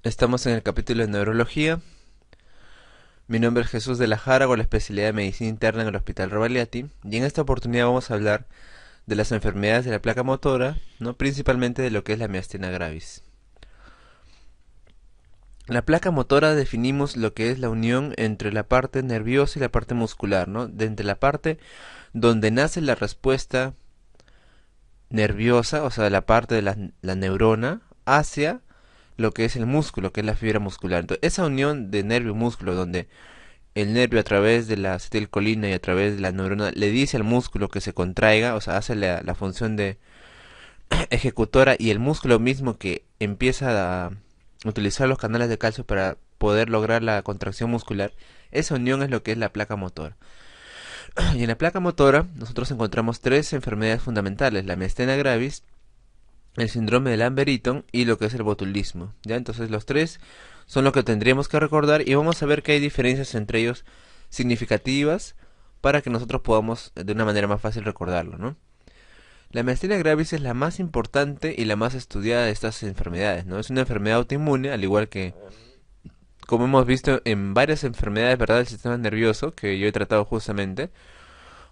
Estamos en el capítulo de neurología. Mi nombre es Jesús de la Jara, con la especialidad de medicina interna en el Hospital Rovagliati, y en esta oportunidad vamos a hablar de las enfermedades de la placa motora, ¿no? Principalmente de lo que es la miastenia gravis. La placa motora definimos lo que es la unión entre la parte nerviosa y la parte muscular, ¿no? De entre la parte donde nace la respuesta nerviosa, o sea, la parte de la neurona, hacia lo que es el músculo, que es la fibra muscular. Entonces, esa unión de nervio-músculo, donde el nervio a través de la acetilcolina y a través de la neurona le dice al músculo que se contraiga, o sea, hace la función de ejecutora, y el músculo mismo que empieza a utilizar los canales de calcio para poder lograr la contracción muscular. Esa unión es lo que es la placa motora. Y en la placa motora nosotros encontramos tres enfermedades fundamentales: la miastenia gravis, el síndrome de Lambert-Eaton y lo que es el botulismo. ¿Ya? Entonces los tres son lo que tendríamos que recordar, y vamos a ver que hay diferencias entre ellos significativas para que nosotros podamos de una manera más fácil recordarlo, ¿no? La miastenia gravis es la más importante y la más estudiada de estas enfermedades, ¿no? Es una enfermedad autoinmune, al igual que, como hemos visto en varias enfermedades, ¿verdad?, del sistema nervioso, que yo he tratado justamente.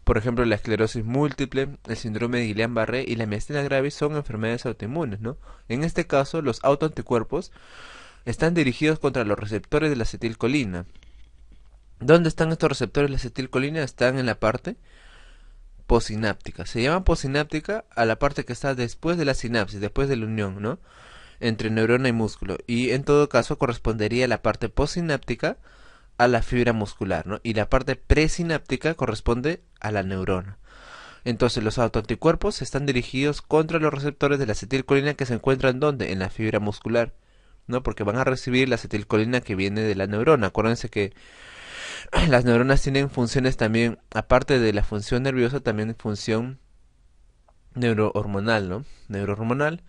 Por ejemplo, la esclerosis múltiple, el síndrome de Guillain-Barré y la miastenia gravis son enfermedades autoinmunes, ¿no? En este caso, los autoanticuerpos están dirigidos contra los receptores de la acetilcolina. ¿Dónde están estos receptores de la acetilcolina? Están en la parte posináptica. Se llama posináptica a la parte que está después de la sinapsis, después de la unión, ¿no?, entre neurona y músculo. Y en todo caso correspondería la parte posináptica a la fibra muscular, ¿no? Y la parte presináptica corresponde a la neurona. Entonces los autoanticuerpos están dirigidos contra los receptores de la acetilcolina, que se encuentran ¿dónde? En la fibra muscular, ¿no? Porque van a recibir la acetilcolina que viene de la neurona. Acuérdense que las neuronas tienen funciones también, aparte de la función nerviosa, también función neurohormonal, ¿no? Neurohormonal,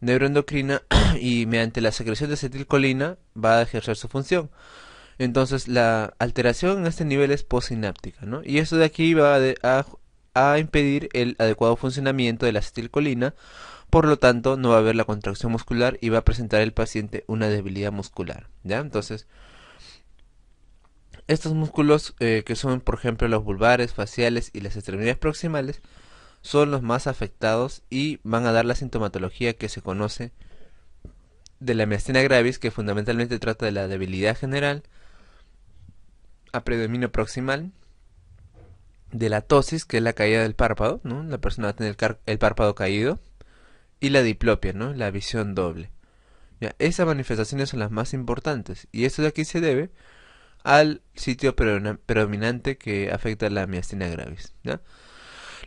neuroendocrina, y mediante la secreción de acetilcolina va a ejercer su función. Entonces la alteración en este nivel es posináptica, ¿no? Y eso de aquí va a impedir el adecuado funcionamiento de la acetilcolina. Por lo tanto, no va a haber la contracción muscular y va a presentar el paciente una debilidad muscular, ¿ya? Entonces, estos músculos, que son por ejemplo los vulvares, faciales y las extremidades proximales, son los más afectados y van a dar la sintomatología que se conoce de la miastenia gravis, que fundamentalmente trata de la debilidad general, a predominio proximal, de la ptosis, que es la caída del párpado, ¿no? La persona va a tener el párpado caído, y la diplopia, ¿no?, la visión doble. ¿Ya? Esas manifestaciones son las más importantes, y esto de aquí se debe al sitio predominante que afecta la miastenia gravis, ¿ya?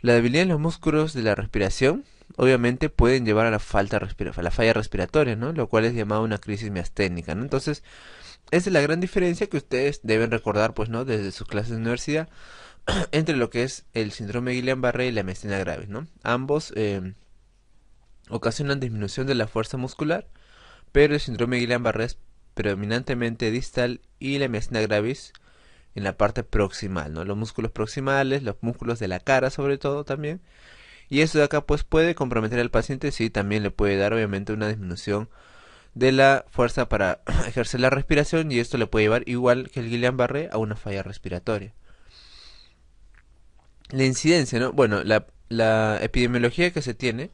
La debilidad en los músculos de la respiración obviamente pueden llevar a a la falla respiratoria, ¿no?, lo cual es llamado una crisis miasténica, ¿no? Entonces, esa es la gran diferencia que ustedes deben recordar, pues, ¿no?, desde sus clases de universidad, entre lo que es el síndrome de Guillain-Barré y la miastenia gravis, ¿no? Ambos ocasionan disminución de la fuerza muscular, pero el síndrome de Guillain-Barré es predominantemente distal y la miastenia gravis en la parte proximal, ¿no? Los músculos proximales, los músculos de la cara sobre todo también. Y eso de acá pues puede comprometer al paciente, sí, también le puede dar obviamente una disminución de la fuerza para ejercer la respiración, y esto le puede llevar, igual que el Guillain-Barré, a una falla respiratoria. La incidencia, ¿no? Bueno, la epidemiología que se tiene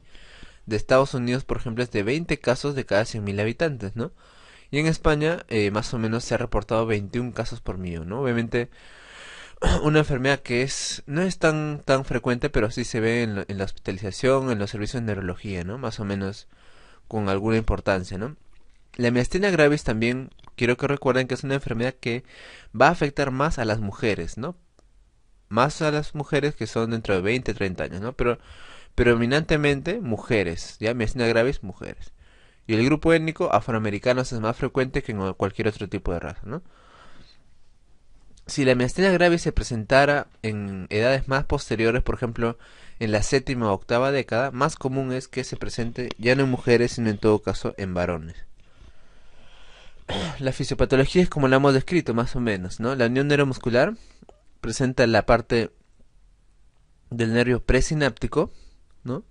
de Estados Unidos, por ejemplo, es de 20 casos de cada 100.000 habitantes, ¿no? Y en España, más o menos se ha reportado 21 casos por millón, ¿no? Obviamente, una enfermedad que no es tan frecuente, pero sí se ve en la hospitalización, en los servicios de neurología, ¿no? Más o menos con alguna importancia, ¿no? La miastenia gravis también, quiero que recuerden que es una enfermedad que va a afectar más a las mujeres, ¿no? Más a las mujeres que son dentro de 20, 30 años, ¿no? Pero predominantemente mujeres, ¿ya? Miastenia gravis, mujeres. Y el grupo étnico afroamericanos es más frecuente que en cualquier otro tipo de raza, ¿no? Si la miastenia gravis se presentara en edades más posteriores, por ejemplo en la séptima o octava década, más común es que se presente ya no en mujeres, sino en todo caso en varones. La fisiopatología es como la hemos descrito, más o menos, ¿no? La unión neuromuscular presenta la parte del nervio presináptico, ¿no?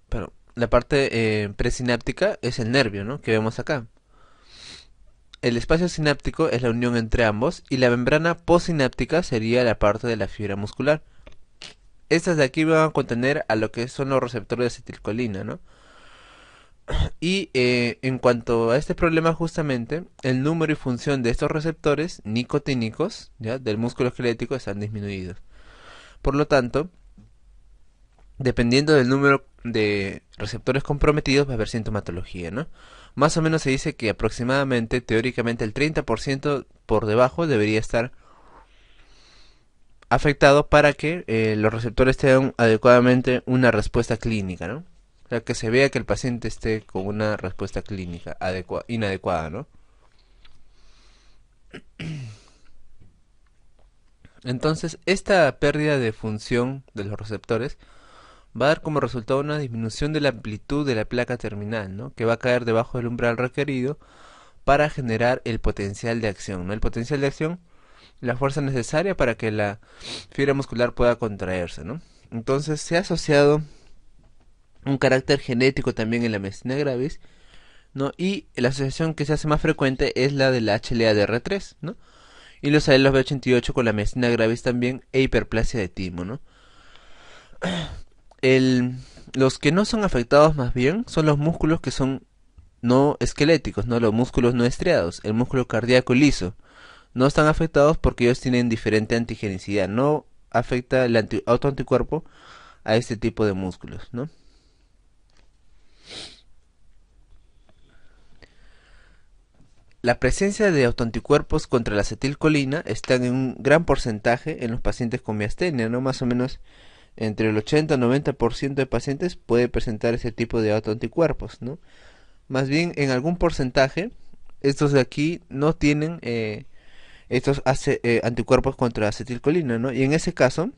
Pero la parte presináptica es el nervio, ¿no?, que vemos acá. el espacio sináptico es la unión entre ambos y la membrana postsináptica sería la parte de la fibra muscular. Estas de aquí van a contener a lo que son los receptores de acetilcolina, ¿no? Y en cuanto a este problema justamente, el número y función de estos receptores nicotínicos, ¿ya?, del músculo esquelético están disminuidos. Por lo tanto, dependiendo del número de receptores comprometidos va a haber sintomatología, ¿no? Más o menos se dice que aproximadamente, teóricamente, el 30% por debajo debería estar afectado para que los receptores tengan adecuadamente una respuesta clínica, ¿no? O sea, que se vea que el paciente esté con una respuesta clínica inadecuada, ¿no? Entonces, esta pérdida de función de los receptores va a dar como resultado una disminución de la amplitud de la placa terminal, ¿no?, que va a caer debajo del umbral requerido para generar el potencial de acción, ¿no? El potencial de acción, la fuerza necesaria para que la fibra muscular pueda contraerse, ¿no? Entonces se ha asociado un carácter genético también en la miastenia gravis, ¿no? Y la asociación que se hace más frecuente es la de la HLA-DR3, ¿no? Y los alelos B88 con la miastenia gravis también e hiperplasia de timo, ¿no? Los que no son afectados más bien son los músculos que son no esqueléticos, ¿no? Los músculos no estriados, el músculo cardíaco liso. No están afectados porque ellos tienen diferente antigenicidad. No afecta el autoanticuerpo a este tipo de músculos, ¿no? La presencia de autoanticuerpos contra la acetilcolina está en un gran porcentaje en los pacientes con miastenia, ¿no? Más o menos entre el 80 y 90% de pacientes puede presentar ese tipo de autoanticuerpos, ¿no? Más bien en algún porcentaje estos de aquí no tienen estos anticuerpos contra acetilcolina, ¿no? Y en ese caso,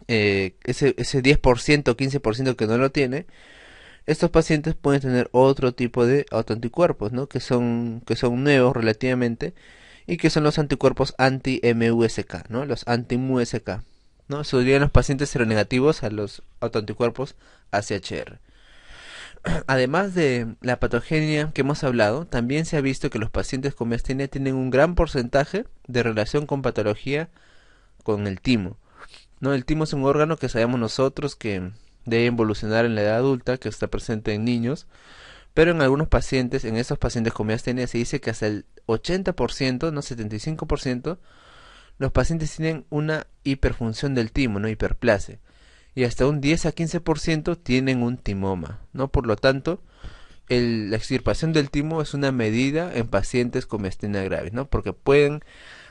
ese 10% o 15% que no lo tiene, estos pacientes pueden tener otro tipo de autoanticuerpos, ¿no?, que son nuevos relativamente y que son los anticuerpos anti-MUSK, ¿no?, los anti-MUSK, ¿no? Serían los pacientes seronegativos a los autoanticuerpos AChR. Además de la patogenia que hemos hablado, también se ha visto que los pacientes con miastenia tienen un gran porcentaje de relación con patología con el timo, ¿no? El timo es un órgano que sabemos nosotros que debe evolucionar en la edad adulta, que está presente en niños, pero en algunos pacientes, en esos pacientes con miastenia, se dice que hasta el 80%, no 75%, los pacientes tienen una hiperfunción del timo, no hiperplasia, y hasta un 10 a 15% tienen un timoma, ¿no? Por lo tanto, la extirpación del timo es una medida en pacientes con miastenia gravis, ¿no? Porque pueden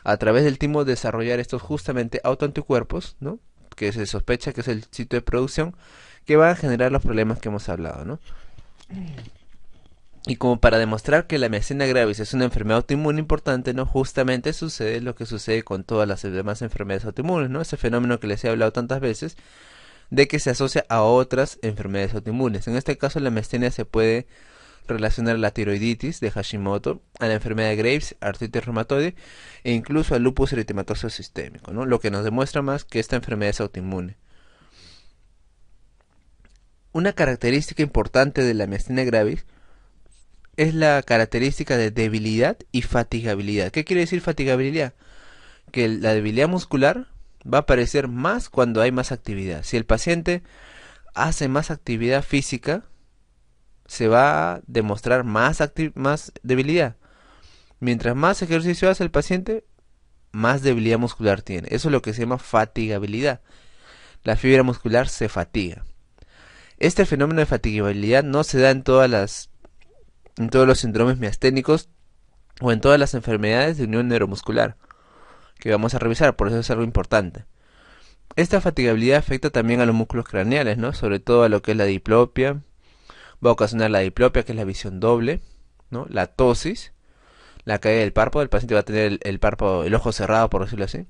a través del timo desarrollar estos justamente autoanticuerpos, ¿no?, que se sospecha que es el sitio de producción, que van a generar los problemas que hemos hablado, ¿no? Y como para demostrar que la miastenia gravis es una enfermedad autoinmune importante, ¿no?, justamente sucede lo que sucede con todas las demás enfermedades autoinmunes, ¿no? Ese fenómeno que les he hablado tantas veces, de que se asocia a otras enfermedades autoinmunes. En este caso, la miastenia se puede relacionar a la tiroiditis de Hashimoto, a la enfermedad de Graves, artritis reumatoide e incluso al lupus eritematoso sistémico, ¿no?, lo que nos demuestra más que esta enfermedad es autoinmune. Una característica importante de la miastenia gravis es la característica de debilidad y fatigabilidad. ¿Qué quiere decir fatigabilidad? Que la debilidad muscular va a aparecer más cuando hay más actividad. Si el paciente hace más actividad física, se va a demostrar más debilidad. Mientras más ejercicio hace el paciente, más debilidad muscular tiene. Eso es lo que se llama fatigabilidad. La fibra muscular se fatiga. Este fenómeno de fatigabilidad no se da en todos los síndromes miasténicos o en todas las enfermedades de unión neuromuscular que vamos a revisar, por eso es algo importante. Esta fatigabilidad afecta también a los músculos craneales, ¿no?, sobre todo a lo que es la diplopia. Va a ocasionar la diplopia, que es la visión doble, ¿no?, la ptosis, la caída del párpado, el paciente va a tener el párpado, el ojo cerrado, por decirlo así,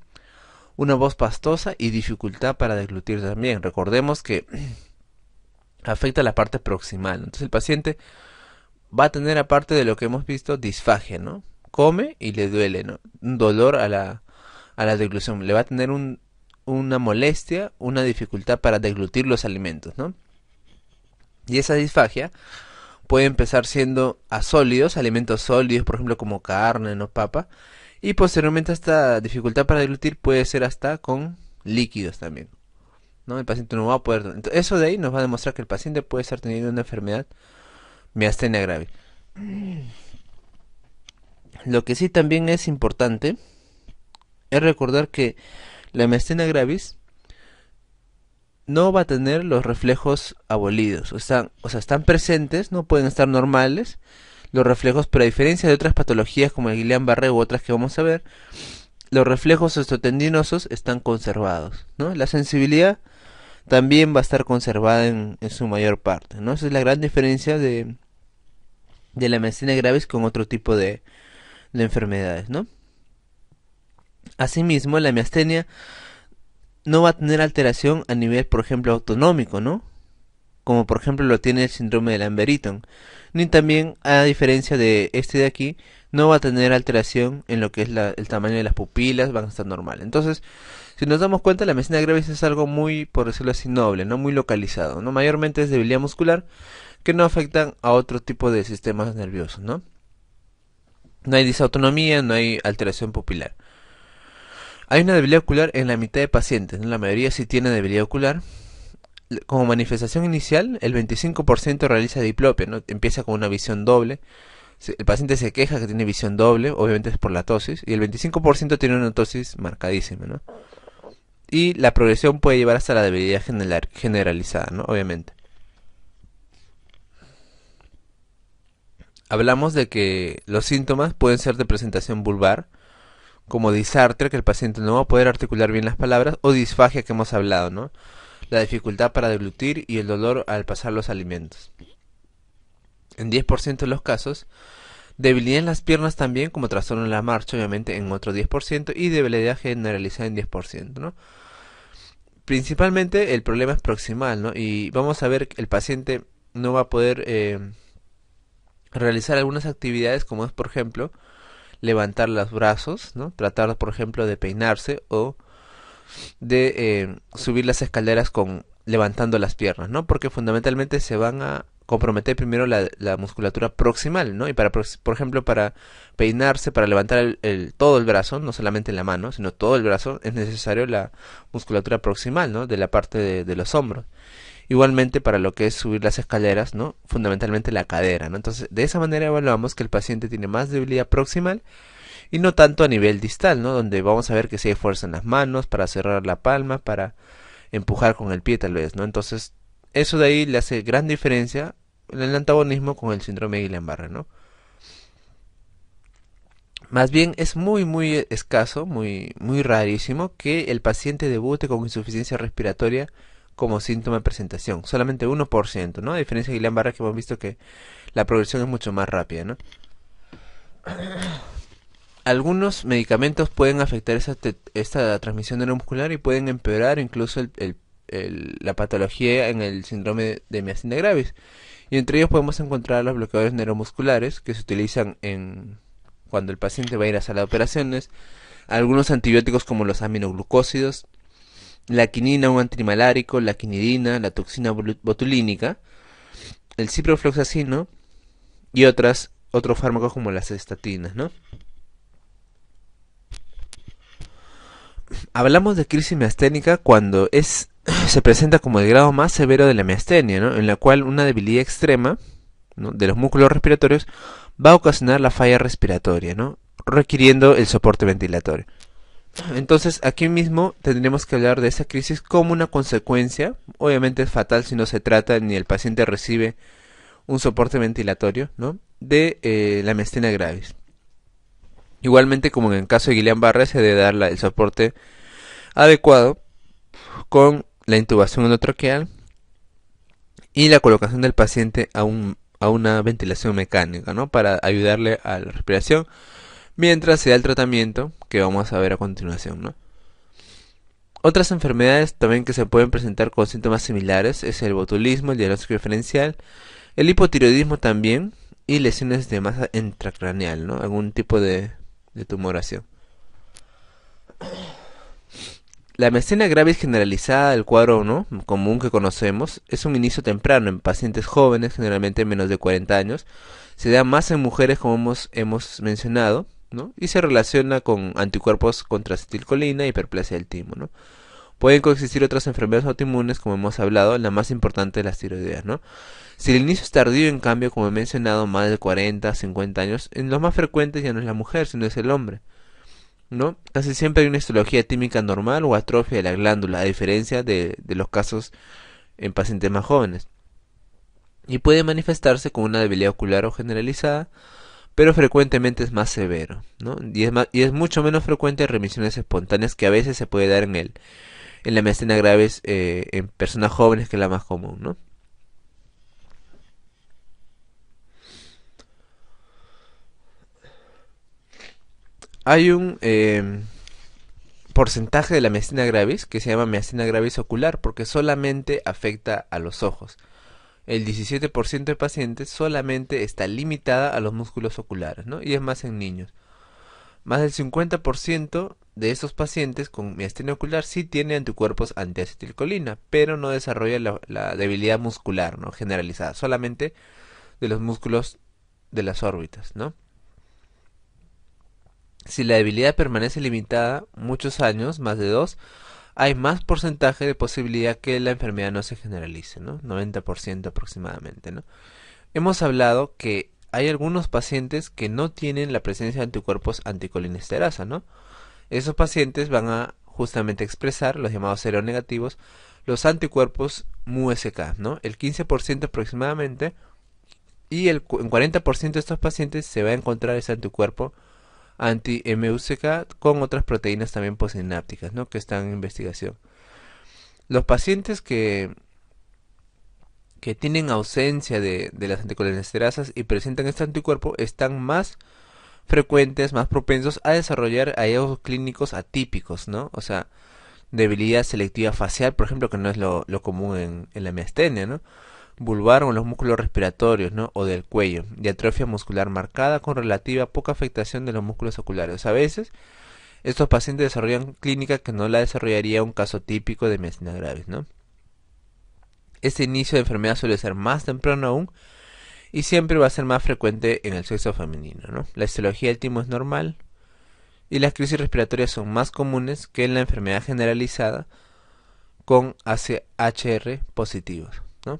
una voz pastosa y dificultad para deglutir también. Recordemos que afecta la parte proximal. Entonces el paciente va a tener, aparte de lo que hemos visto, disfagia, ¿no? Come y le duele, ¿no?, un dolor a la deglución. Le va a tener una molestia, una dificultad para deglutir los alimentos, ¿no? Y esa disfagia puede empezar siendo a sólidos, alimentos sólidos, por ejemplo como carne, no papa, y posteriormente esta dificultad para deglutir puede ser hasta con líquidos también, ¿no? El paciente no va a poder, entonces, eso de ahí nos va a demostrar que el paciente puede estar teniendo una enfermedad miastenia gravis. Lo que sí también es importante es recordar que la miastenia gravis no va a tener los reflejos abolidos, están presentes, no pueden estar normales los reflejos, pero a diferencia de otras patologías como el Guillain-Barré u otras que vamos a ver, los reflejos osteotendinosos están conservados, ¿no? La sensibilidad también va a estar conservada en su mayor parte, ¿no? Esa es la gran diferencia de la miastenia gravis con otro tipo de enfermedades, ¿no? Asimismo, la miastenia no va a tener alteración a nivel, por ejemplo, autonómico, ¿no? Como por ejemplo lo tiene el síndrome de Lambert-Eaton. Ni también, a diferencia de este de aquí, no va a tener alteración en lo que es el tamaño de las pupilas, van a estar normal. Entonces, si nos damos cuenta, la miastenia gravis es algo muy, por decirlo así, noble, no muy localizado, ¿no? Mayormente es debilidad muscular que no afectan a otro tipo de sistemas nerviosos, ¿no? No hay disautonomía, no hay alteración pupilar. Hay una debilidad ocular en la mitad de pacientes, ¿no? La mayoría sí tiene debilidad ocular. Como manifestación inicial, el 25% realiza diplopia, ¿no? Empieza con una visión doble. El paciente se queja que tiene visión doble, obviamente es por la tosis, y el 25% tiene una tosis marcadísima, ¿no? Y la progresión puede llevar hasta la debilidad generalizada, ¿no? Obviamente. Hablamos de que los síntomas pueden ser de presentación vulvar, como disartria, que el paciente no va a poder articular bien las palabras, o disfagia que hemos hablado, ¿no? La dificultad para deglutir y el dolor al pasar los alimentos. En 10% de los casos, debilidad en las piernas también, como trastorno en la marcha, obviamente en otro 10%, y debilidad generalizada en 10%, ¿no? Principalmente el problema es proximal, ¿no? Y vamos a ver que el paciente no va a poder realizar algunas actividades, como es, por ejemplo, levantar los brazos, ¿no? Tratar, por ejemplo, de peinarse o de subir las escaleras con levantando las piernas, ¿no? Porque fundamentalmente se van a comprometer primero la musculatura proximal, ¿no? Y para, por ejemplo, para peinarse, para levantar todo el brazo, no solamente la mano, sino todo el brazo, es necesario la musculatura proximal, ¿no? De la parte de los hombros. Igualmente para lo que es subir las escaleras, ¿no? Fundamentalmente la cadera, ¿no? Entonces, de esa manera evaluamos que el paciente tiene más debilidad proximal y no tanto a nivel distal, ¿no? Donde vamos a ver que si hay fuerza en las manos, para cerrar la palma, para empujar con el pie tal vez, ¿no? Entonces, eso de ahí le hace gran diferencia en el antagonismo con el síndrome de Guillain-Barré, ¿no? Más bien es muy escaso, muy rarísimo que el paciente debute con insuficiencia respiratoria como síntoma de presentación. Solamente 1%, ¿no? A diferencia de Guillain-Barré, que hemos visto que la progresión es mucho más rápida, ¿no? Algunos medicamentos pueden afectar esta transmisión neuromuscular y pueden empeorar incluso la patología en el síndrome de miastenia gravis. Y entre ellos podemos encontrar los bloqueadores neuromusculares que se utilizan cuando el paciente va a ir a sala de operaciones, algunos antibióticos como los aminoglucósidos, la quinina, un antimalárico, la quinidina, la toxina botulínica, el ciprofloxacino y otros fármacos como las estatinas, ¿no? Hablamos de crisis miasténica cuando se presenta como el grado más severo de la miastenia, ¿no? En la cual una debilidad extrema, ¿no? de los músculos respiratorios va a ocasionar la falla respiratoria, ¿no? Requiriendo el soporte ventilatorio. Entonces aquí mismo tendremos que hablar de esa crisis como una consecuencia, obviamente es fatal si no se trata ni el paciente recibe un soporte ventilatorio, ¿no? de la miastenia gravis. Igualmente, como en el caso de Guillain-Barré, se debe dar el soporte adecuado con la intubación endotraqueal y la colocación del paciente a una ventilación mecánica, ¿no? Para ayudarle a la respiración mientras se da el tratamiento que vamos a ver a continuación, ¿no? Otras enfermedades también que se pueden presentar con síntomas similares es el botulismo, el diagnóstico diferencial, el hipotiroidismo también y lesiones de masa intracraneal, ¿no? Algún tipo de tumoración. La miastenia gravis generalizada, el cuadro, ¿no?, común que conocemos, es un inicio temprano en pacientes jóvenes, generalmente menos de 40 años. Se da más en mujeres, como hemos mencionado, ¿no? Y se relaciona con anticuerpos contra acetilcolina y hiperplasia del timo, ¿no? Pueden coexistir otras enfermedades autoinmunes, como hemos hablado, la más importante de las tiroideas, ¿no? Si el inicio es tardío, en cambio, como he mencionado, más de 40, 50 años, en los más frecuentes ya no es la mujer, sino es el hombre, ¿no? Casi siempre hay una histología tímica normal o atrofia de la glándula, a diferencia de los casos en pacientes más jóvenes. Y puede manifestarse con una debilidad ocular o generalizada, pero frecuentemente es más severo, ¿no? Y es mucho menos frecuente en remisiones espontáneas, que a veces se puede dar en la miastenia gravis en personas jóvenes, que es la más común, ¿no? Hay un porcentaje de la miastenia gravis que se llama miastenia gravis ocular, porque solamente afecta a los ojos. El 17% de pacientes solamente está limitada a los músculos oculares, ¿no? Y es más en niños. Más del 50% de esos pacientes con miastenia ocular sí tiene anticuerpos antiacetilcolina, pero no desarrolla la debilidad muscular, ¿no?, generalizada, solamente de los músculos de las órbitas, ¿no? Si la debilidad permanece limitada muchos años, más de 2, hay más porcentaje de posibilidad que la enfermedad no se generalice, ¿no? 90% aproximadamente, ¿no? Hemos hablado que hay algunos pacientes que no tienen la presencia de anticuerpos anticolinesterasa, ¿no? Esos pacientes van a justamente expresar los llamados seronegativos, los anticuerpos MuSK, ¿no? El 15% aproximadamente, y en 40% de estos pacientes se va a encontrar ese anticuerpo anti-MuSK con otras proteínas también postsinápticas, ¿no?, que están en investigación. Los pacientes que tienen ausencia de las anticolinesterazas y presentan este anticuerpo están más frecuentes, más propensos a desarrollar hallazgos clínicos atípicos, ¿no? O sea, debilidad selectiva facial, por ejemplo, que no es lo común en la miastenia, ¿no? Vulvar o en los músculos respiratorios, ¿no?, o del cuello, y atrofia muscular marcada con relativa poca afectación de los músculos oculares. O sea, a veces estos pacientes desarrollan clínica que no la desarrollaría un caso típico de miastenia gravis, ¿no? Este inicio de enfermedad suele ser más temprano aún y siempre va a ser más frecuente en el sexo femenino, ¿no? La histología del timo es normal y las crisis respiratorias son más comunes que en la enfermedad generalizada con AChR positivos, ¿no?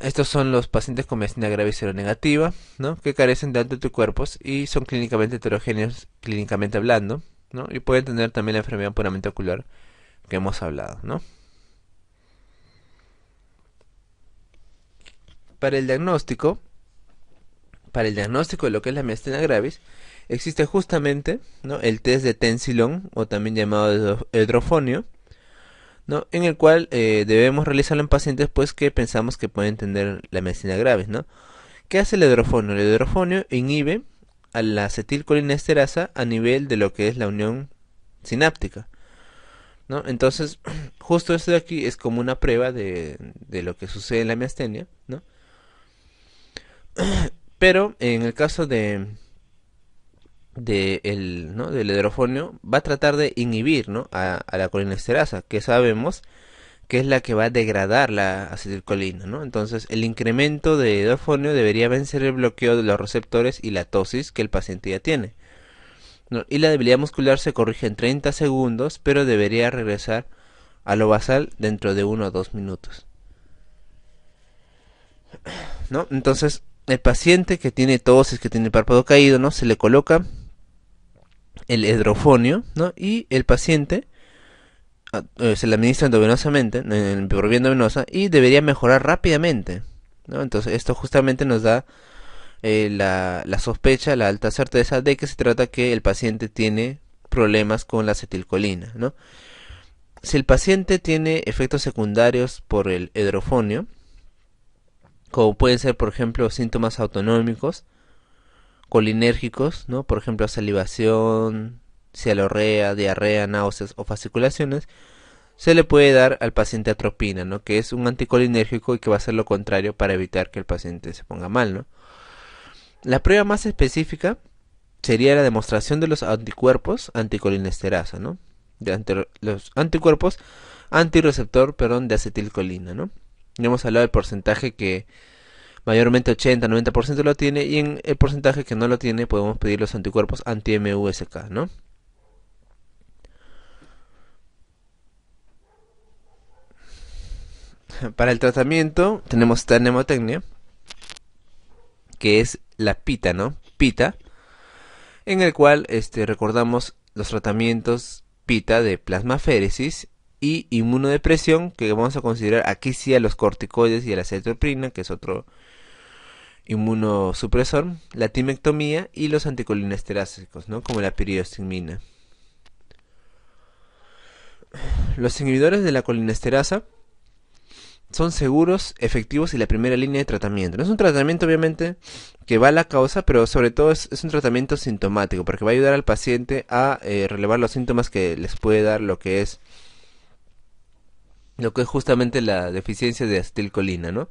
Estos son los pacientes con miastenia gravis seronegativa, ¿no?, que carecen de anticuerpos y son clínicamente heterogéneos, clínicamente hablando, ¿no?, y pueden tener también la enfermedad puramente ocular que hemos hablado, ¿no? Para el diagnóstico, para el diagnóstico de lo que es la miastenia gravis, existe justamente, ¿no?, el test de Tensilon, o también llamado hidrofonio, ¿no?, en el cual debemos realizarlo en pacientes pues que pensamos que pueden tener la miastenia gravis, ¿no? ¿Qué hace el hidrofonio? El hidrofonio inhibe a la acetilcolinesterasa a nivel de lo que es la unión sináptica, ¿no? Entonces, justo esto de aquí es como una prueba de lo que sucede en la miastenia, ¿no? Pero en el caso ¿no?, del hidrofonio, va a tratar de inhibir, ¿no?, a la colinesterasa, que sabemos que es la que va a degradar la acetilcolina, ¿no? Entonces, el incremento de hidrofonio debería vencer el bloqueo de los receptores y la tosis que el paciente ya tiene, ¿no? Y la debilidad muscular se corrige en 30 segundos, pero debería regresar a lo basal dentro de 1 o 2 minutos, ¿no? Entonces, el paciente que tiene tosis, que tiene el párpado caído, ¿no?, se le coloca el hidrofonio, ¿no?, y el paciente se le administra endovenosamente, por vía endovenosa, y debería mejorar rápidamente, ¿no? Entonces, esto justamente nos da la sospecha, la alta certeza de que se trata que el paciente tiene problemas con la acetilcolina, ¿no? Si el paciente tiene efectos secundarios por el hidrofonio, como pueden ser, por ejemplo, síntomas autonómicos, colinérgicos, ¿no?, por ejemplo, salivación, cialorrea, diarrea, náuseas o fasciculaciones, se le puede dar al paciente atropina, ¿no?, que es un anticolinérgico y que va a hacer lo contrario para evitar que el paciente se ponga mal, ¿no? La prueba más específica sería la demostración de los anticuerpos anticolinesterasa, ¿no? los anticuerpos antirreceptor, perdón, de acetilcolina, ¿no? Ya hemos hablado del porcentaje que mayormente 80-90% lo tiene, y en el porcentaje que no lo tiene podemos pedir los anticuerpos anti-MuSK, ¿no? Para el tratamiento tenemos esta mnemotecnia, que es la PITA, ¿no? PITA, en el cual recordamos los tratamientos PITA de plasmaféresis y inmunodepresión, que vamos a considerar aquí sí a los corticoides y a la cetoprina, que es otro inmunosupresor, la timectomía y los anticolinesterásicos, ¿no? Como la piridostigmina. Los inhibidores de la colinesterasa son seguros, efectivos y la primera línea de tratamiento. No es un tratamiento obviamente que va a la causa, pero sobre todo es un tratamiento sintomático, porque va a ayudar al paciente a relevar los síntomas que les puede dar lo que es justamente la deficiencia de acetilcolina, ¿no?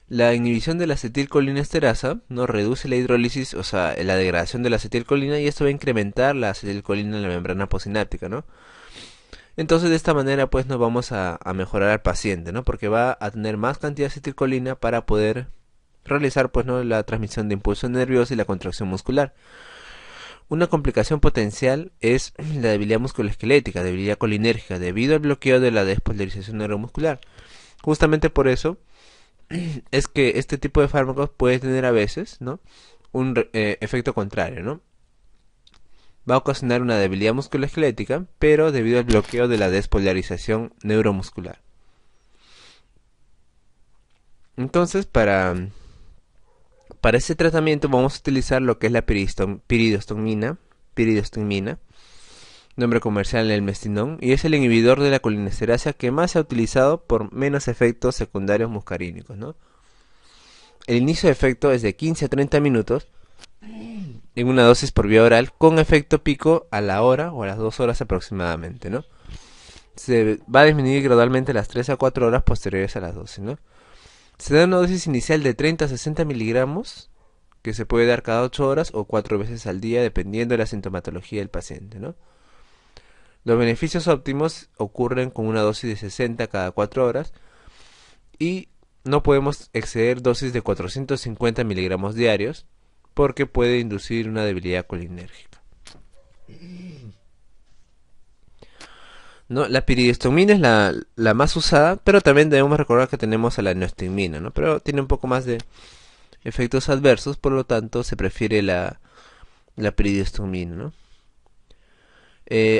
La inhibición de la acetilcolinesterasa no reduce la hidrólisis, o sea, la degradación de la acetilcolina, y esto va a incrementar la acetilcolina en la membrana postsináptica, ¿no? Entonces de esta manera pues nos vamos a mejorar al paciente, ¿no? Porque va a tener más cantidad de acetilcolina para poder realizar pues, ¿no?, la transmisión de impulso nervioso y la contracción muscular. Una complicación potencial es la debilidad musculoesquelética, debilidad colinérgica, debido al bloqueo de la despolarización neuromuscular. Justamente por eso es que este tipo de fármacos puede tener a veces, ¿no?, un efecto contrario, ¿no? Va a ocasionar una debilidad musculoesquelética, pero debido al bloqueo de la despolarización neuromuscular. Entonces, para ese tratamiento vamos a utilizar lo que es la piridostigmina, nombre comercial el mestinón, y es el inhibidor de la colinesterasa que más se ha utilizado por menos efectos secundarios muscarínicos, ¿no? El inicio de efecto es de 15 a 30 minutos en una dosis por vía oral, con efecto pico a la hora o a las 2 horas aproximadamente, ¿no? Se va a disminuir gradualmente a las 3 a 4 horas posteriores a las dosis, ¿no? Se da una dosis inicial de 30 a 60 miligramos, que se puede dar cada 8 horas o 4 veces al día, dependiendo de la sintomatología del paciente, ¿no? Los beneficios óptimos ocurren con una dosis de 60 cada 4 horas, y no podemos exceder dosis de 450 miligramos diarios, porque puede inducir una debilidad colinérgica, ¿no? La piridostigmina es la más usada, pero también debemos recordar que tenemos a la neostigmina, ¿no? Pero tiene un poco más de efectos adversos, por lo tanto se prefiere la piridostigmina, ¿no?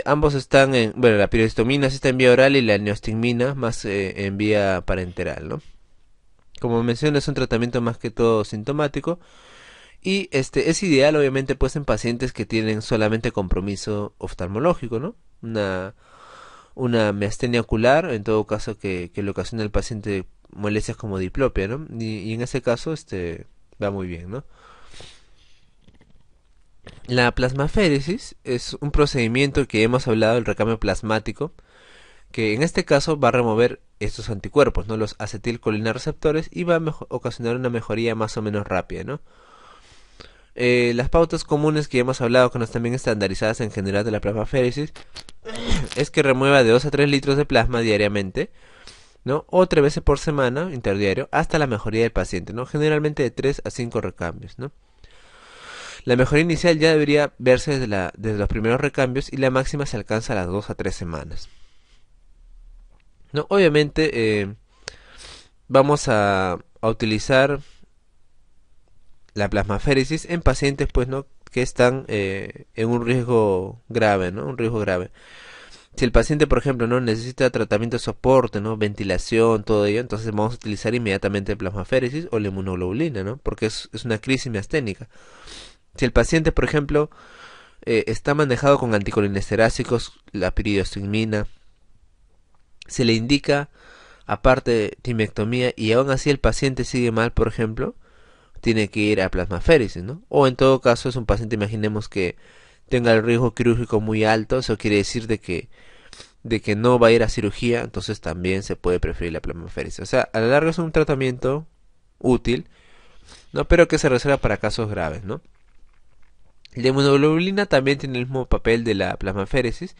Ambos están en, bueno, la piridostigmina sí está en vía oral y la neostigmina más en vía parenteral, ¿no? Como mencioné, es un tratamiento más que todo sintomático, y es ideal obviamente pues en pacientes que tienen solamente compromiso oftalmológico, ¿no? Una miastenia ocular, en todo caso que le ocasiona al paciente molestias como diplopia, ¿no? Y en ese caso va muy bien, ¿no? La plasmaféresis es un procedimiento que hemos hablado, el recambio plasmático, que en este caso va a remover estos anticuerpos, ¿no?, los acetilcolina receptores, y va a ocasionar una mejoría más o menos rápida, ¿no? Las pautas comunes que ya hemos hablado, que no están bien estandarizadas en general de la plasmaféresis, es que remueva de 2 a 3 litros de plasma diariamente, ¿no?, o 3 veces por semana, interdiario, hasta la mejoría del paciente, ¿no?, generalmente de 3 a 5 recambios, ¿no? La mejoría inicial ya debería verse desde los primeros recambios, y la máxima se alcanza a las 2 a 3 semanas, ¿no? Obviamente vamos a utilizar la plasmaféresis en pacientes pues, ¿no?, que están en un riesgo grave, ¿no? Un riesgo grave. Si el paciente, por ejemplo, no necesita tratamiento de soporte, ¿no?, ventilación, todo ello, entonces vamos a utilizar inmediatamente plasmaféresis o la inmunoglobulina, ¿no?, porque es una crisis miasténica. Si el paciente, por ejemplo, está manejado con anticolinesterásicos, la piridostigmina, se le indica aparte timectomía, y aún así el paciente sigue mal, por ejemplo, tiene que ir a plasmaféresis, ¿no? O en todo caso es un paciente, imaginemos que tenga el riesgo quirúrgico muy alto, eso quiere decir de que no va a ir a cirugía, entonces también se puede preferir la plasmaféresis. O sea, a la larga es un tratamiento útil, ¿no?, pero que se reserva para casos graves, ¿no? La inmunoglobulina también tiene el mismo papel de la plasmaféresis,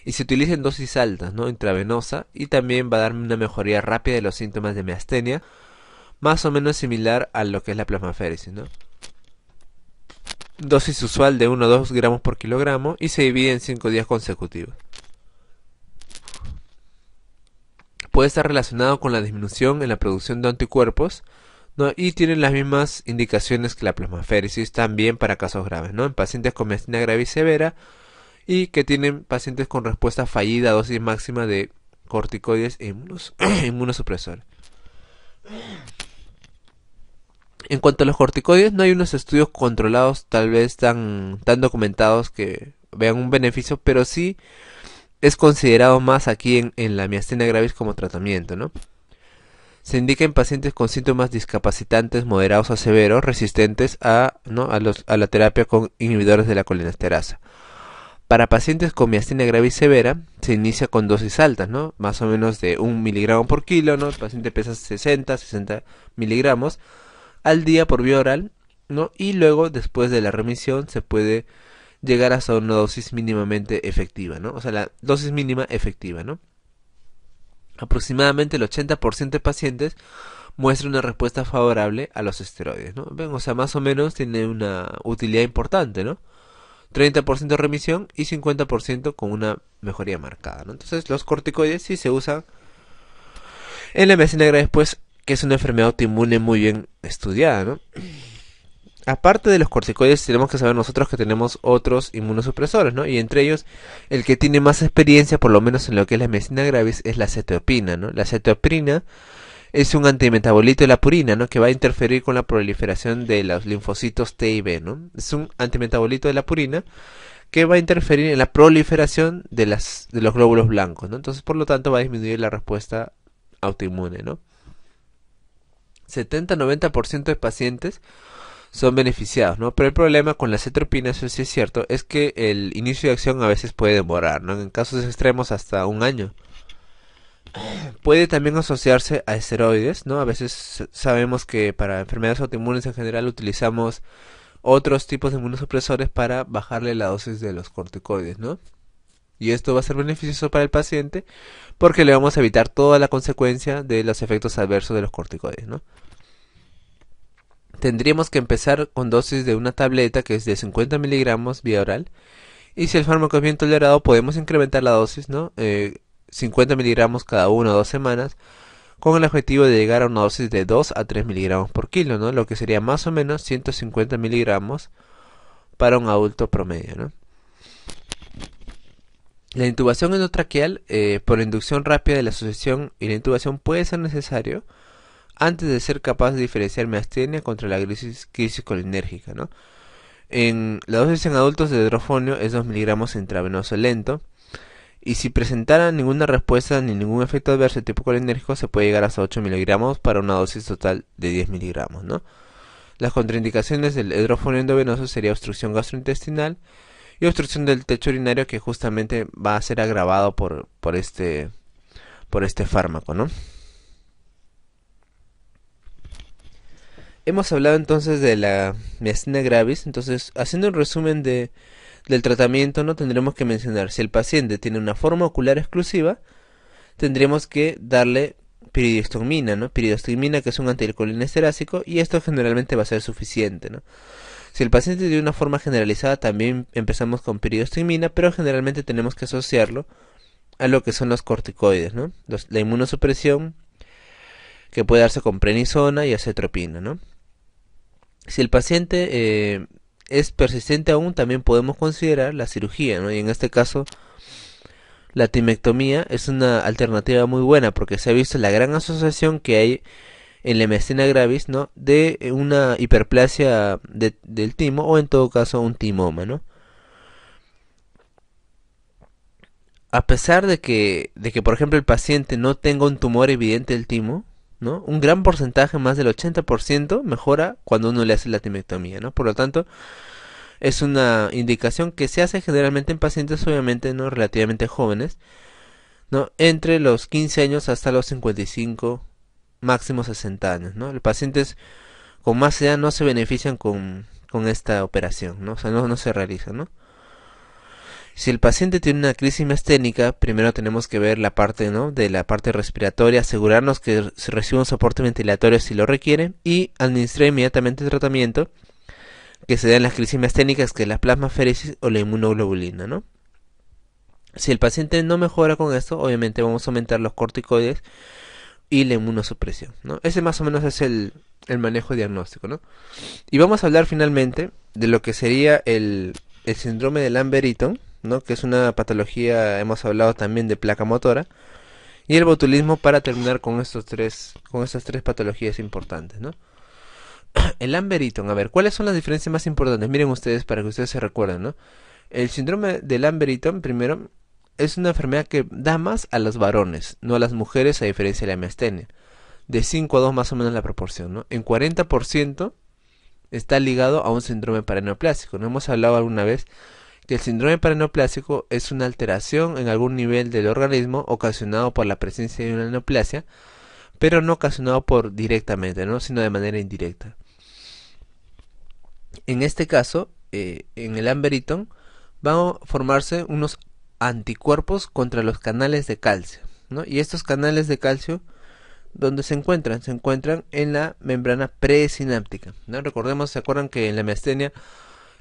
y se utiliza en dosis altas, ¿no? Intravenosa, y también va a dar una mejoría rápida de los síntomas de miastenia, más o menos similar a lo que es la plasmaféresis, ¿no? Dosis usual de 1 a 2 gramos por kilogramo y se divide en 5 días consecutivos. Puede estar relacionado con la disminución en la producción de anticuerpos, ¿no? Y tiene las mismas indicaciones que la plasmaféresis, también para casos graves, ¿no? En pacientes con miastenia gravis severa y que tienen pacientes con respuesta fallida a dosis máxima de corticoides e inmunosupresores. En cuanto a los corticoides, no hay unos estudios controlados tal vez tan documentados que vean un beneficio, pero sí es considerado más aquí en la miastenia gravis como tratamiento, ¿no? Se indica en pacientes con síntomas discapacitantes moderados a severos resistentes a la terapia con inhibidores de la colinesterasa. Para pacientes con miastenia gravis severa se inicia con dosis altas, ¿no? Más o menos de 1 miligramo por kilo, ¿no? El paciente pesa 60 miligramos al día por vía oral, ¿no? Y luego, después de la remisión, se puede llegar hasta una dosis mínimamente efectiva, ¿no? O sea, la dosis mínima efectiva, ¿no? Aproximadamente el 80% de pacientes muestra una respuesta favorable a los esteroides, ¿no? Ven, o sea, más o menos tiene una utilidad importante, ¿no? 30% de remisión y 50% con una mejoría marcada, ¿no? Entonces, los corticoides sí se usan en la medicina gravis, pues, que es una enfermedad autoinmune muy bien estudiada, ¿no? Aparte de los corticoides, tenemos que saber nosotros que tenemos otros inmunosupresores, ¿no? Y entre ellos, el que tiene más experiencia, por lo menos en lo que es la medicina gravis, es la cetoepina, ¿no? La cetoepina es un antimetabolito de la purina, ¿no? Que va a interferir con la proliferación de los linfocitos T y B, ¿no? Es un antimetabolito de la purina que va a interferir en la proliferación de los glóbulos blancos, ¿no? Entonces, por lo tanto, va a disminuir la respuesta autoinmune, ¿no? 70-90% de pacientes son beneficiados, ¿no? Pero el problema con la cetropina, eso sí es cierto, es que el inicio de acción a veces puede demorar, ¿no? En casos extremos hasta un año. Puede también asociarse a esteroides, ¿no? A veces sabemos que para enfermedades autoinmunes en general utilizamos otros tipos de inmunosupresores para bajarle la dosis de los corticoides, ¿no? Y esto va a ser beneficioso para el paciente porque le vamos a evitar toda la consecuencia de los efectos adversos de los corticoides, ¿no? Tendríamos que empezar con dosis de una tableta que es de 50 miligramos vía oral. Y si el fármaco es bien tolerado, podemos incrementar la dosis, ¿no? 50 miligramos cada 1 o 2 semanas, con el objetivo de llegar a una dosis de 2 a 3 miligramos por kilo, ¿no? Lo que sería más o menos 150 miligramos para un adulto promedio, ¿no? La intubación endotraqueal por inducción rápida de la sucesión y la intubación puede ser necesario antes de ser capaz de diferenciar miastenia contra la crisis colinérgica, ¿no? La dosis en adultos de hidrofonio es 2 miligramos intravenoso lento. Y si presentara ninguna respuesta ni ningún efecto adverso de tipo colinérgico, se puede llegar hasta 8 miligramos para una dosis total de 10 miligramos, ¿no? Las contraindicaciones del hidrofonio endovenoso sería obstrucción gastrointestinal y obstrucción del techo urinario, que justamente va a ser agravado por este fármaco, ¿no? Hemos hablado entonces de la miastenia gravis. Entonces, haciendo un resumen del tratamiento, no tendremos que mencionar: si el paciente tiene una forma ocular exclusiva, tendremos que darle piridostigmina, ¿no? Piridostigmina, que es un anticolinesterásico, y esto generalmente va a ser suficiente, ¿no? Si el paciente tiene una forma generalizada, también empezamos con piridostigmina, pero generalmente tenemos que asociarlo a lo que son los corticoides, ¿no? La inmunosupresión, que puede darse con prednisona y acetropina, ¿no? Si el paciente es persistente aún, también podemos considerar la cirugía, ¿no? Y en este caso, la timectomía es una alternativa muy buena porque se ha visto la gran asociación que hay en la miastenia gravis, ¿no? De una hiperplasia del timo, o en todo caso un timoma, ¿no? A pesar de que por ejemplo el paciente no tenga un tumor evidente del timo, ¿no? Un gran porcentaje, más del 80%, mejora cuando uno le hace la timectomía, ¿no? Por lo tanto, es una indicación que se hace generalmente en pacientes, obviamente, no relativamente jóvenes, ¿no? Entre los 15 años hasta los 55, máximo 60 años, ¿no? Los pacientes con más edad no se benefician con esta operación, ¿no? O sea, no se realiza, ¿no? Si el paciente tiene una crisis miasténica, primero tenemos que ver la parte, ¿no?, de la parte respiratoria, asegurarnos que se reciba un soporte ventilatorio si lo requiere y administrar inmediatamente el tratamiento que se da en las crisis miasténicas, que es la plasmaféresis o la inmunoglobulina, ¿no? Si el paciente no mejora con esto, obviamente vamos a aumentar los corticoides y la inmunosupresión, ¿no? Ese más o menos es el manejo diagnóstico, ¿no? Y vamos a hablar finalmente de lo que sería el síndrome de Lambert-Eaton, ¿no?, que es una patología, hemos hablado también de placa motora, y el botulismo para terminar con estas tres patologías importantes, ¿no? El Lambert-Eaton, a ver, ¿cuáles son las diferencias más importantes? Miren ustedes para que ustedes se recuerden, ¿no? El síndrome de Lambert-Eaton, primero, es una enfermedad que da más a los varones, no a las mujeres, a diferencia de la miastenia. De 5 a 2 más o menos la proporción, ¿no? En 40% está ligado a un síndrome paraneoplásico. ¿No hemos hablado alguna vez que el síndrome paraneoplásico es una alteración en algún nivel del organismo ocasionado por la presencia de una neoplasia, pero no ocasionado por directamente, ¿no?, sino de manera indirecta? En este caso, en el Lambert-Eaton, van a formarse unos anticuerpos contra los canales de calcio, ¿no? Y estos canales de calcio, ¿dónde se encuentran? Se encuentran en la membrana presináptica, ¿no? Recordemos, ¿se acuerdan que en la miastenia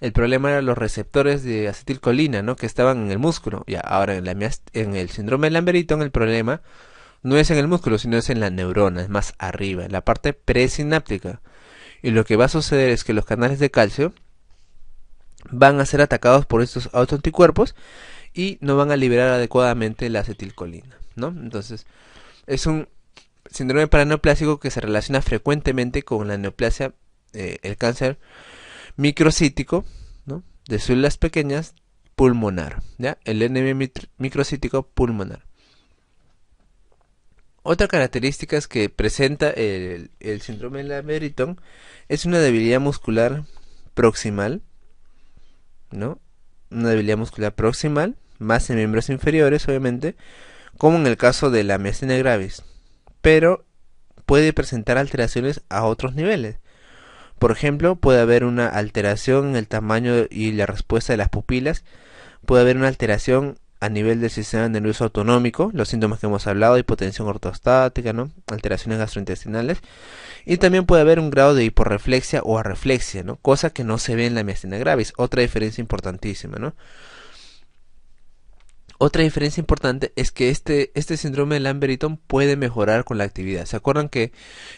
el problema eran los receptores de acetilcolina, ¿no?, que estaban en el músculo? Y ahora en el síndrome de Lambert-Eaton el problema no es en el músculo, sino es en la neurona, es más arriba, en la parte presináptica. Y lo que va a suceder es que los canales de calcio van a ser atacados por estos autoanticuerpos y no van a liberar adecuadamente la acetilcolina, ¿no? Entonces, es un síndrome paraneoplásico que se relaciona frecuentemente con la neoplasia, el cáncer microcítico, ¿no?, de células pequeñas pulmonar, ¿ya? El NM microcítico pulmonar. Otra característica que presenta el síndrome de Lambert-Eaton es una debilidad muscular proximal, ¿no? Una debilidad muscular proximal, más en miembros inferiores, obviamente, como en el caso de la miastenia gravis, pero puede presentar alteraciones a otros niveles. Por ejemplo, puede haber una alteración en el tamaño y la respuesta de las pupilas, puede haber una alteración a nivel del sistema nervioso autonómico, los síntomas que hemos hablado, hipotensión ortostática, ¿no?, alteraciones gastrointestinales, y también puede haber un grado de hiporreflexia o arreflexia, ¿no?, cosa que no se ve en la miastenia gravis, otra diferencia importantísima, ¿no? Otra diferencia importante es que este síndrome de Lambert-Eaton puede mejorar con la actividad. ¿Se acuerdan que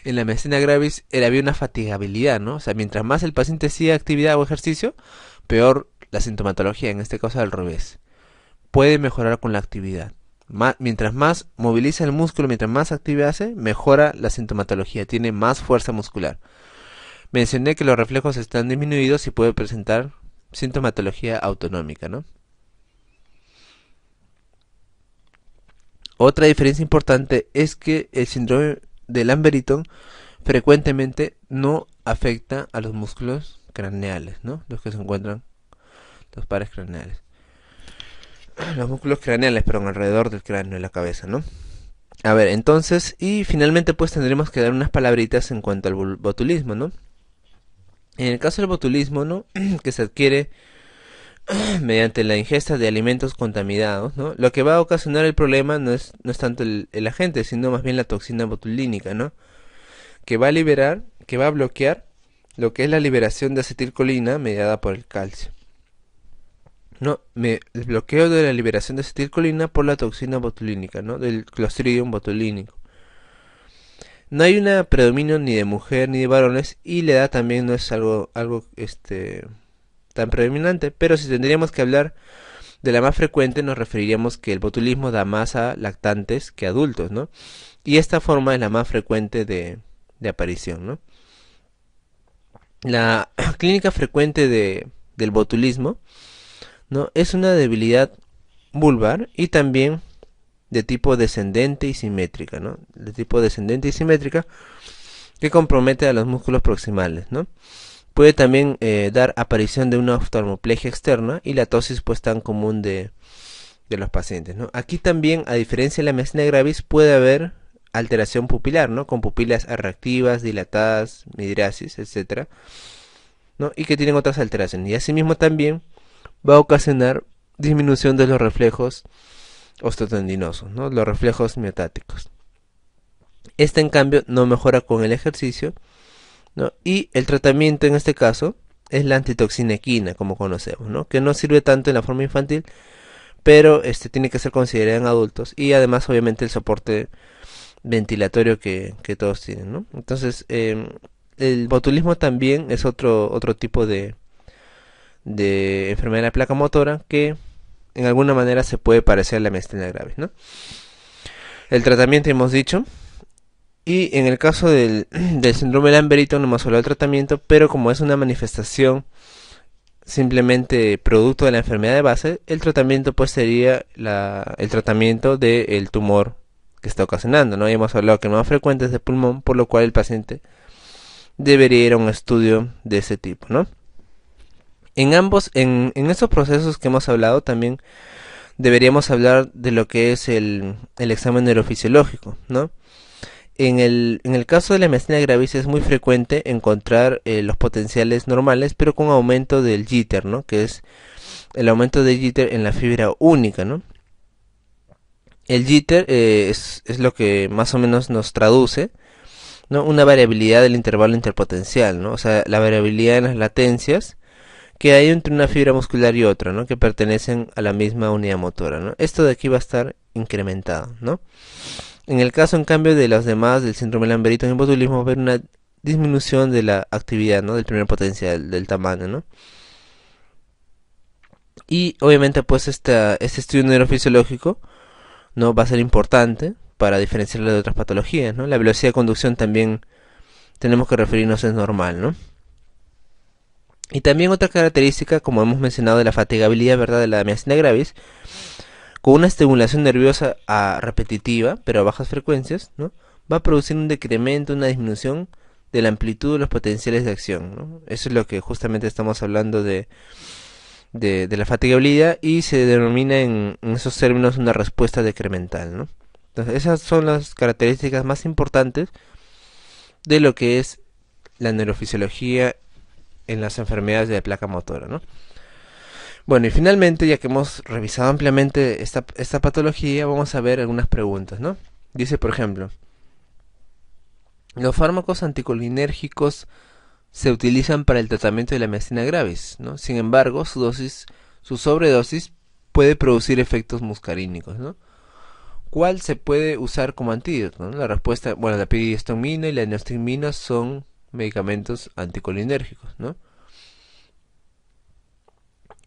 en la miastenia gravis había una fatigabilidad, ¿no? O sea, mientras más el paciente hacía actividad o ejercicio, peor la sintomatología, en este caso al revés. Puede mejorar con la actividad. Mientras más moviliza el músculo, mientras más actividad hace, mejora la sintomatología, tiene más fuerza muscular. Mencioné que los reflejos están disminuidos y puede presentar sintomatología autonómica, ¿no? Otra diferencia importante es que el síndrome de Lambert-Eaton frecuentemente no afecta a los músculos craneales, ¿no?, los que se encuentran, los pares craneales. Los músculos craneales, perdón, alrededor del cráneo y la cabeza, ¿no? A ver, entonces, y finalmente pues tendremos que dar unas palabritas en cuanto al botulismo, ¿no? En el caso del botulismo, ¿no?, que se adquiere mediante la ingesta de alimentos contaminados, ¿no?, lo que va a ocasionar el problema no es tanto el agente, sino más bien la toxina botulínica, ¿no?, que va a bloquear lo que es la liberación de acetilcolina mediada por el calcio. No, el bloqueo de la liberación de acetilcolina por la toxina botulínica, ¿no?, del Clostridium botulínico. No hay un predominio ni de mujer ni de varones, y la edad también no es algo tan predominante, pero si tendríamos que hablar de la más frecuente, nos referiríamos que el botulismo da más a lactantes que a adultos, ¿no? Y esta forma es la más frecuente de aparición, ¿no? La clínica frecuente del botulismo, ¿no?, es una debilidad vulvar y también de tipo descendente y simétrica, ¿no?, de tipo descendente y simétrica, que compromete a los músculos proximales, ¿no? Puede también dar aparición de una oftalmoplegia externa y la ptosis pues tan común de los pacientes, ¿no? Aquí también, a diferencia de la miastenia gravis, puede haber alteración pupilar, ¿no?, con pupilas reactivas, dilatadas, midriasis, etcétera, ¿no?, y que tienen otras alteraciones. Y asimismo también va a ocasionar disminución de los reflejos osteotendinosos, ¿no? Los reflejos miotáticos. Este en cambio no mejora con el ejercicio, ¿no? Y el tratamiento en este caso es la antitoxinequina, como conocemos, ¿no? Que no sirve tanto en la forma infantil, pero tiene que ser considerada en adultos, y además obviamente el soporte ventilatorio que todos tienen, ¿no? Entonces el botulismo también es otro tipo de enfermedad de la placa motora que en alguna manera se puede parecer a la miastenia gravis, ¿no? El tratamiento hemos dicho, y en el caso del síndrome de Lamberito no hemos hablado del tratamiento, pero como es una manifestación simplemente producto de la enfermedad de base, el tratamiento pues sería el tratamiento del tumor que está ocasionando, ¿no? Ya hemos hablado que no más frecuente es de pulmón, por lo cual el paciente debería ir a un estudio de ese tipo, ¿no? En estos procesos que hemos hablado también deberíamos hablar de lo que es el examen neurofisiológico, ¿no? En el caso de la miastenia gravis es muy frecuente encontrar los potenciales normales, pero con aumento del jitter, ¿no? Que es el aumento de jitter en la fibra única, ¿no? El jitter es lo que más o menos nos traduce, ¿no? Una variabilidad del intervalo interpotencial, ¿no? O sea, la variabilidad en las latencias que hay entre una fibra muscular y otra, ¿no? Que pertenecen a la misma unidad motora, ¿no? Esto de aquí va a estar incrementado, ¿no? En el caso, en cambio, de los demás del síndrome de Lamberito en el botulismo, va a haber una disminución de la actividad, ¿no? Del primer potencial, del tamaño, ¿no? Y obviamente, pues, este estudio neurofisiológico, ¿no? Va a ser importante para diferenciarlo de otras patologías, ¿no? La velocidad de conducción también tenemos que referirnos es normal, ¿no? Y también otra característica, como hemos mencionado, de la fatigabilidad, ¿verdad? De la miastenia gravis, con una estimulación nerviosa repetitiva, pero a bajas frecuencias, ¿no? Va a producir un decremento, una disminución de la amplitud de los potenciales de acción, ¿no? Eso es lo que justamente estamos hablando de la fatigabilidad, y se denomina en esos términos una respuesta decremental, ¿no? Entonces, esas son las características más importantes de lo que es la neurofisiología en las enfermedades de la placa motora, ¿no? Bueno, y finalmente, ya que hemos revisado ampliamente esta patología, vamos a ver algunas preguntas, ¿no? Dice, por ejemplo, los fármacos anticolinérgicos se utilizan para el tratamiento de la miastenia gravis, ¿no? Sin embargo, su sobredosis puede producir efectos muscarínicos, ¿no? ¿Cuál se puede usar como antídoto, ¿no? La respuesta, bueno, la piridostigmina y la neostigmina son medicamentos anticolinérgicos, ¿no?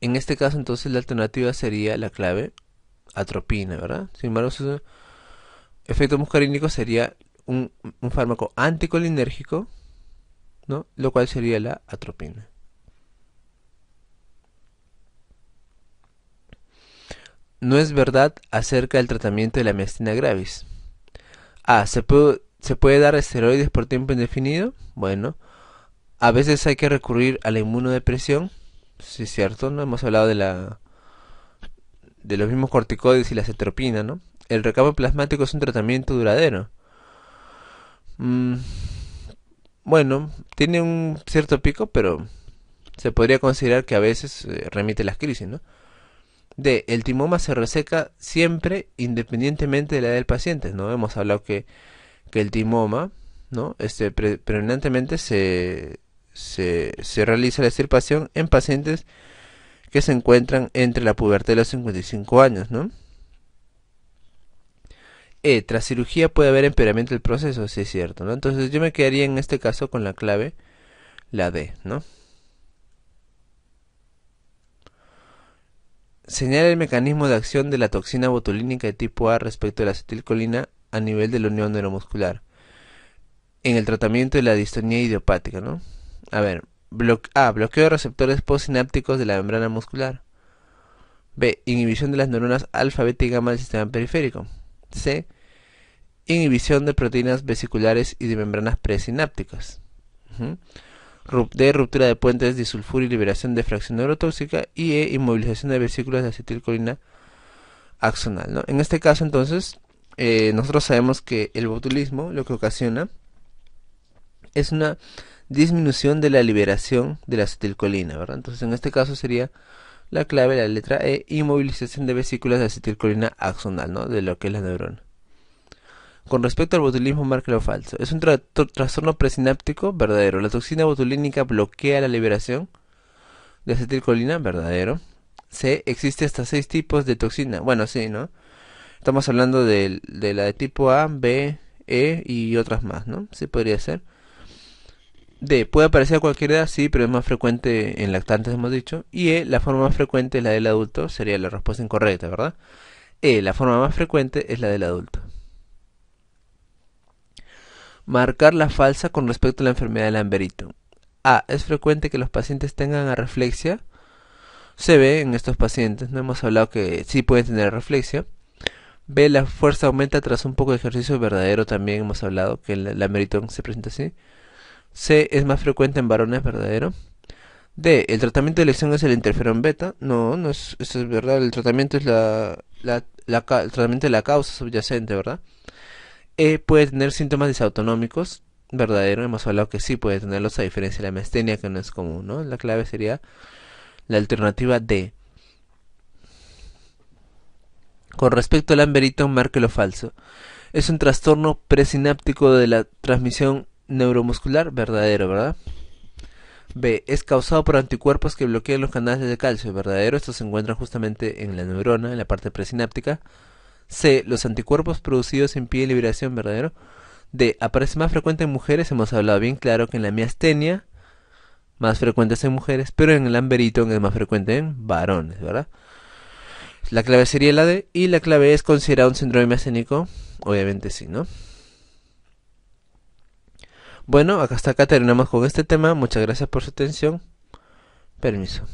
En este caso, entonces, la alternativa sería la clave atropina, ¿verdad? Sin embargo, su efecto muscarínico sería un fármaco anticolinérgico, ¿no? Lo cual sería la atropina. No es verdad acerca del tratamiento de la miastenia gravis. ¿Se puede dar esteroides por tiempo indefinido? Bueno, a veces hay que recurrir a la inmunodepresión. Sí, es cierto, ¿no? Hemos hablado de los mismos corticoides y la cetropina, ¿no? El recambio plasmático es un tratamiento duradero. Mm, bueno, tiene un cierto pico, pero se podría considerar que a veces remite las crisis, ¿no? El timoma se reseca siempre independientemente de la edad del paciente, ¿no? Hemos hablado que el timoma, ¿no? Predominantemente se realiza la extirpación en pacientes que se encuentran entre la pubertad y los 55 años, ¿no? Tras cirugía puede haber empeoramiento del proceso, sí es cierto, ¿no? Entonces yo me quedaría en este caso con la clave, la D, ¿no? Señala el mecanismo de acción de la toxina botulínica de tipo A respecto de la acetilcolina a nivel de la unión neuromuscular en el tratamiento de la distonía idiopática, ¿no? A ver, bloqueo de receptores postsinápticos de la membrana muscular. B, inhibición de las neuronas alfa, beta y gamma del sistema periférico. C, inhibición de proteínas vesiculares y de membranas presinápticas. D, ruptura de puentes disulfuro y liberación de fracción neurotóxica. Y E, inmovilización de vesículas de acetilcolina axonal, ¿no? En este caso, entonces, nosotros sabemos que el botulismo lo que ocasiona es una disminución de la liberación de la acetilcolina, ¿verdad? Entonces, en este caso sería La clave, la letra E, inmovilización de vesículas de acetilcolina axonal, ¿no? De lo que es la neurona. Con respecto al botulismo, márquelo falso. Es un trastorno presináptico, verdadero. La toxina botulínica bloquea la liberación de acetilcolina, verdadero. C, existe hasta 6 tipos de toxina. Bueno, sí, ¿no? Estamos hablando de la de tipo A, B, E y otras más, ¿no? Sí podría ser. D, puede aparecer a cualquier edad, sí, pero es más frecuente en lactantes, hemos dicho. Y E, la forma más frecuente es la del adulto, sería la respuesta incorrecta, ¿verdad? E, la forma más frecuente es la del adulto. Marcar la falsa con respecto a la enfermedad de Lamberito. A, es frecuente que los pacientes tengan arreflexia. Se ve en estos pacientes, no hemos hablado que sí pueden tener arreflexia. B, la fuerza aumenta tras un poco de ejercicio, verdadero, también hemos hablado que el Lamberito se presenta así. C, es más frecuente en varones, verdadero. D, el tratamiento de elección es el interferón beta. No, no es, eso es verdad, el tratamiento es el tratamiento de la causa subyacente, ¿verdad? E, puede tener síntomas disautonómicos, verdadero, hemos hablado que sí puede tenerlos a diferencia de la miastenia que no es común, ¿no? La clave sería la alternativa D. Con respecto al Lamberito, márquelo falso. Es un trastorno presináptico de la transmisión neuromuscular, verdadero, ¿verdad? B, es causado por anticuerpos que bloquean los canales de calcio, verdadero. Estos se encuentran justamente en la neurona, en la parte presináptica. C, los anticuerpos producidos impiden liberación, verdadero. D, aparece más frecuente en mujeres, hemos hablado bien claro que en la miastenia, más frecuente es en mujeres, pero en el Lamberito es más frecuente en varones, ¿verdad? La clave sería la D, y la clave es considerado un síndrome miasténico, obviamente sí, ¿no? Bueno, hasta acá terminamos con este tema, muchas gracias por su atención, permiso.